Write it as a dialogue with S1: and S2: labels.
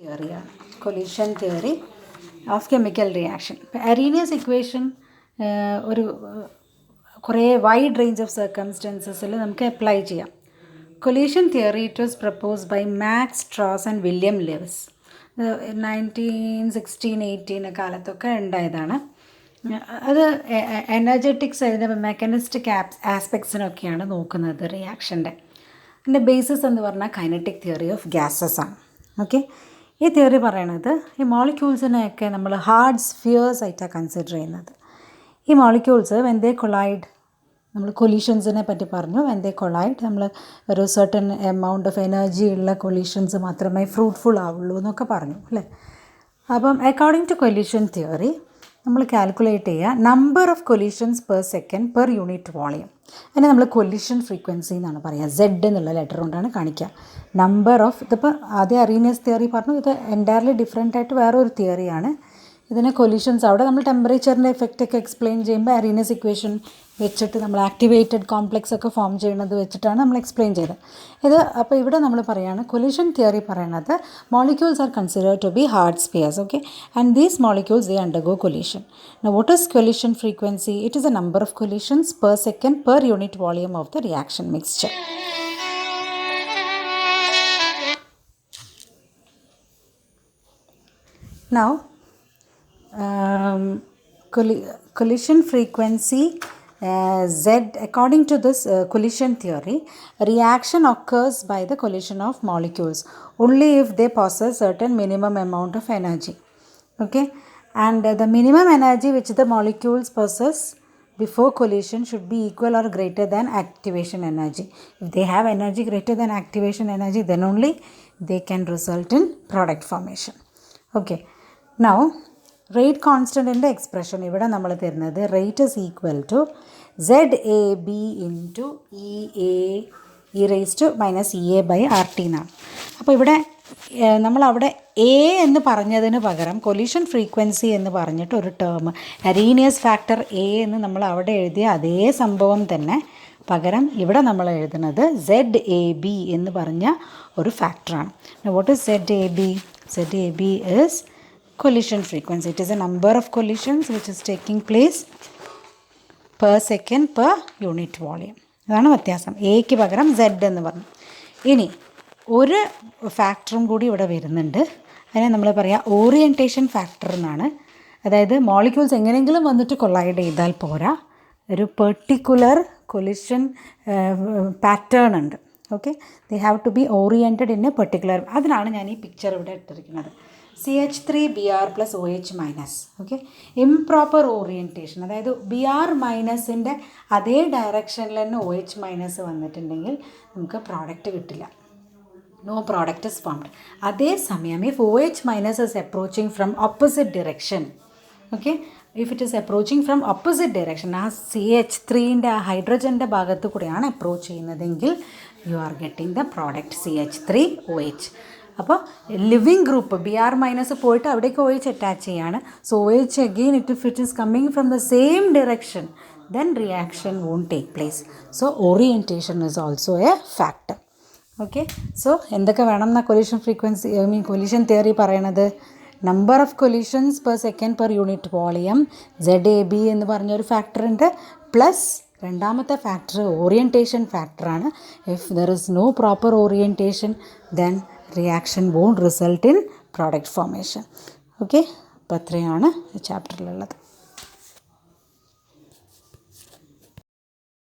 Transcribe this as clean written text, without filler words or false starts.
S1: തിയറിയാണ് collision theory of chemical reaction. Arrhenius equation ഒരു കുറേ wide range of സർക്കംസ്റ്റൻസസിൽ നമുക്ക് അപ്ലൈ ചെയ്യാം. Collision theory it was proposed by Max Trautz and William Lewis. 1916-18 കാലത്തൊക്കെ ഉണ്ടായതാണ്. അത് എനർജറ്റിക്സ് അതിൻ്റെ മെക്കാനിസ്റ്റിക് ആസ്പെക്ട്സിനൊക്കെയാണ് നോക്കുന്നത് റിയാക്ഷൻ്റെ. അതിൻ്റെ ബേസിസ് എന്ന് പറഞ്ഞാൽ കൈനറ്റിക് തിയറി ഓഫ് ഗ്യാസസ് ആണ്. ഓക്കെ, ഈ തിയറി പറയണത് ഈ മോളിക്യൂൾസിനെയൊക്കെ നമ്മൾ ഹാർഡ് സ്ഫിയേഴ്സ് ആയിട്ടാണ് കൺസിഡർ ചെയ്യുന്നത്. ഈ മോളിക്യൂൾസ് വെൻ ദേ കൊളൈഡ്, നമ്മൾ കൊലീഷൻസിനെ പറ്റി പറഞ്ഞു, വെൻ ദേ കൊളൈഡ് നമ്മൾ ഒരു സർട്ടൻ എമൗണ്ട് ഓഫ് എനർജി ഉള്ള കൊലീഷൻസ് മാത്രമേ ഫ്രൂട്ട്ഫുൾ ആവുള്ളൂ എന്നൊക്കെ പറഞ്ഞു അല്ലേ. അപ്പം അക്കോർഡിംഗ് ടു കൊലീഷൻ തിയറി നമ്മൾ കാൽക്കുലേറ്റ് ചെയ്യുക number of collisions per second per unit volume. അതിനെ നമ്മൾ കൊലീഷൻ ഫ്രീക്വൻസി എന്നാണ് പറയുക. സെഡ് എന്നുള്ള ലെറ്റർ കൊണ്ടാണ് കാണിക്കുക. നമ്പർ ഓഫ്, ഇതിപ്പോൾ ആദ്യം അരീനിയസ് തിയറി പറഞ്ഞു, ഇത് എൻറ്റയർലി ഡിഫറെൻ്റ് ആയിട്ട് വേറൊരു തിയറിയാണ്. ഇതിനെ കൊലീഷൻസ് അവിടെ നമ്മൾ ടെമ്പറേച്ചറിൻ്റെ എഫക്റ്റൊക്കെ എക്സ്പ്ലെയിൻ ചെയ്യുമ്പോൾ അരീനിയസ് ഇക്വേഷൻ വെച്ചിട്ട് നമ്മൾ ആക്ടിവേറ്റഡ് കോംപ്ലക്സ് ഒക്കെ ഫോം ചെയ്യുന്നത് വെച്ചിട്ടാണ് നമ്മൾ എക്സ്പ്ലെയിൻ ചെയ്തത്. ഇത് അപ്പോൾ ഇവിടെ നമ്മൾ പറയുകയാണ് കൊലീഷൻ തിയറി പറയണത് molecules are considered to be hard spheres. Okay, and these molecules they undergo collision. Now what is collision frequency? It is a number of collisions per second per unit volume of the reaction mixture. Now collision frequency Z, according to this collision theory, reaction occurs by the collision of molecules only if they possess certain minimum amount of energy. Okay, and the minimum energy which the molecules possess before collision should be equal or greater than activation energy. If they have energy greater than activation energy, then only they can result in product formation. Okay, now rate constant in the expression ഇവിടെ നമ്മൾ തരുന്നത് rate is equal to ZAB into EA e raised to minus EA by RT എന്നാണ്. അപ്പോൾ ഇവിടെ നമ്മളവിടെ A എന്ന് പറഞ്ഞതിന് പകരം കൊലീഷൻ ഫ്രീക്വൻസി എന്ന് പറഞ്ഞിട്ട് ഒരു ടേം അരീനിയസ് ഫാക്ടർ എ എന്ന് നമ്മൾ അവിടെ എഴുതിയ അതേ സംഭവം തന്നെ പകരം ഇവിടെ നമ്മൾ എഴുതുന്നത് ZAB എന്ന് പറഞ്ഞ ഒരു ഫാക്ടറാണ്. What is ZAB? ZAB is collision frequency. It is a number of collisions which is taking place per second per unit volume. അതാണ് വ്യത്യാസം. എക്ക് പകരം Z എന്ന് പറഞ്ഞു. ഇനി ഒരു ഫാക്ടറും കൂടി ഇവിടെ വരുന്നുണ്ട്. അതിനെ നമ്മൾ പറയുക ഓറിയൻറ്റേഷൻ ഫാക്ടർ എന്നാണ്. അതായത് മോളിക്യൂൾസ് എങ്ങനെയെങ്കിലും വന്നിട്ട് കൊളൈഡ് ചെയ്താൽ പോരാ, ഒരു പെർട്ടിക്കുലർ കൊലിഷൻ പാറ്റേൺ ഉണ്ട്. Okay, they have to be oriented in a particular. അതിനാണ് ഞാൻ ഈ പിക്ചർ ഇവിടെ ഇട്ടിരിക്കുന്നത്. CH3Br + OH-. Okay, improper orientation, അതായത് Br- അതേ ഡയറക്ഷനിൽ തന്നെ OH- വന്നിട്ടുണ്ടെങ്കിൽ നമുക്ക് പ്രോഡക്റ്റ് കിട്ടില്ല. No product is formed. അതേസമയം if OH- is approaching from opposite direction, okay, if it is approaching from opposite direction, ആ CH3ൻ്റെ ആ ഹൈഡ്രജൻ്റെ ഭാഗത്ത് കൂടെയാണ് അപ്രോച്ച് ചെയ്യുന്നതെങ്കിൽ you are getting the product CH3OH. അപ്പോൾ ലിവിങ് ഗ്രൂപ്പ് Br- പോയിട്ട് അവിടേക്ക് OH അറ്റാച്ച് ചെയ്യാണ്. So OH again if it is coming from the same direction, then reaction won't take place. So orientation is also a factor. Okay, so എന്തൊക്കെ വേണം എന്നാ collision frequency collision theory പറയണത്? Number of collisions per second per unit volume, ZAB എന്ന് പറഞ്ഞൊരു factor ഉണ്ട്, plus രണ്ടാമത്തെ factor orientation ഫാക്ടറാണ്. If there is no proper orientation then reaction won't result in product formation. Okay, അപ്പോൾ അത്രയാണ് ചാപ്റ്ററിലുള്ളത്.